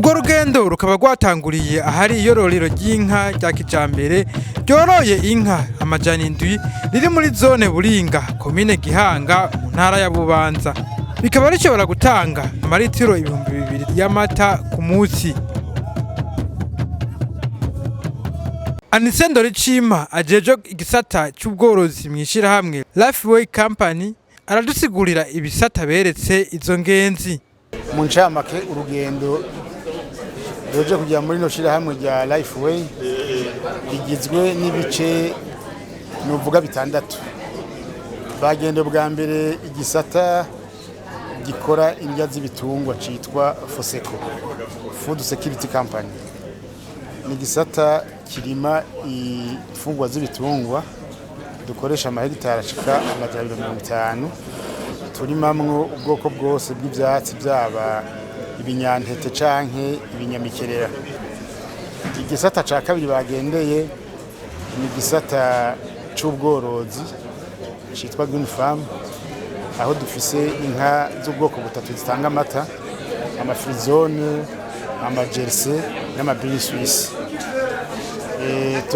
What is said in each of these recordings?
Urwo rugendo rukaba rwatanguriye ahari iyororero ry'inka rya kijambere ryoroye inka amajana indwi riri muri zone Buringa komine Gihanga mu ntara ya Bubanza. Bikaba rishobora gutanga amalitiro 2000 y'amata ku munsi. Anisendo ry'ima ajeje igisata cy'ubworozi mu ishirahamwe LifeWay Company aradusigurira ibisata beretswe izo ngenzi. Mu ncamake urugendo roje kujya muri no shirahamwe rya LifeWay igizwe n'ibice nuvuga bitandatu. Bagende bwa mbere igisata gikora indya z'ibitungwa citwa Foseko Food Security Company. Ni gisata kirima ifungwa z'ibitungwa dukoresha amahegitari ashika amajana 50 turimamwo ubwoko bwose bw'ivyatsi byaba ibinyantete canke ibinyamikerera. Igisata ca kabiri bagendeye ni gisata c'ubworozi citwa green farm, aho dufise inka z'ubwoko butatu zitanga amata, amafrizone, amajersey n'amabiri suisse.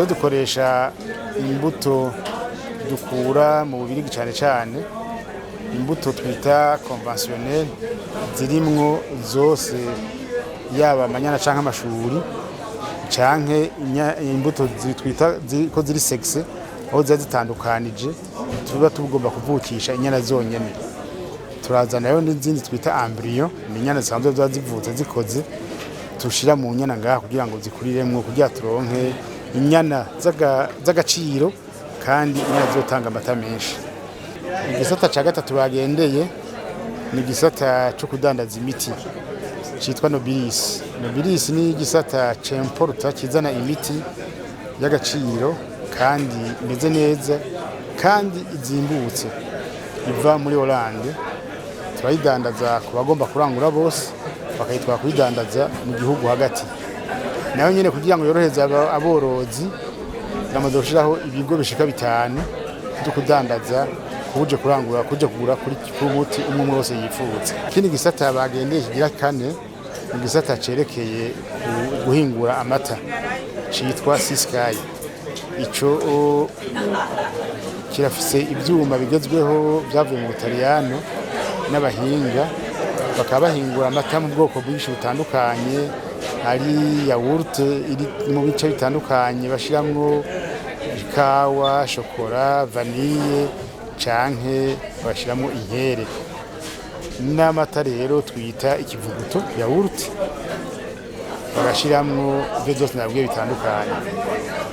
Dukoresha imbuto dukura mu Buringa cane imbuto twita conventionnel zirimwo zose yaba amanyana canke amashuri canke imbuto twita ko ziri sexe aho zitandukanije tuba tugomba kuvukisha inyana zonyene. Turazana yo n'izindi twita embryo inyana zisanzwe ziba zivutse zikoze tushira mu nyana ngaha kugira ngo zikuriremwo kugira turonke inyana z'agaciro kandi inyana zotanga amata menshi. Igisata ca gatatu bagendeye ni igisata cyo kudandaza imiti citwa Nobilis. Nobilis ni igisata c'importa kizana imiti y'agaciro kandi imeze neza kandi izimbutse iva muri Hollande. Turayidandaza ku bagomba kurangura bose bakayitwara kuyidandaza mu gihugu hagati. Nayo nyene kugira ngo yoroheze aborozi namaze gushiraho ibigo bishika 5 byo kudandaza kuje kurangura kuje kugura kuri kubuti umwe wose yifuza. Kindi gisata bagendeye kigira 4 mu gisata cerekeye guhingura amata citwa Siskai. Ico kirafise ivyuma bigezweho byavuye mu Butaliyano n'abahinga bakaba bahingura amata mu bwoko bwinshi butandukanye, hari yaourt iri mu bice bitandukanye bashiramwo ikawa, shokora, vanille canke bashiramwo inkere. N'amata rero twita ikivuguto yaourt bagashiramwo ibyo byose nabwiye bitandukanye.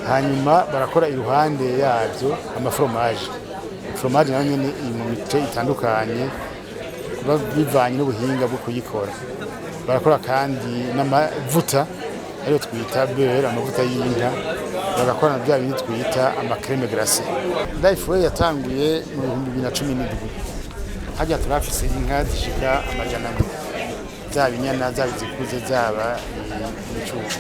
Hanyuma barakora iruhande yavyo amafromage. Fromage nayo nyene mu bice bitandukanye bivanye n'ubuhinga bwo kuyikora. Barakora kandi n'amavuta ayo twita beurre, amavuta y'inka, bagakora bya bindi twita ama crème glacée. LifeWay yatanguye mu 2017. Hajya turafise inka zishika amajana 2. Zaba inyana zaba zikuze zaba ibicucu.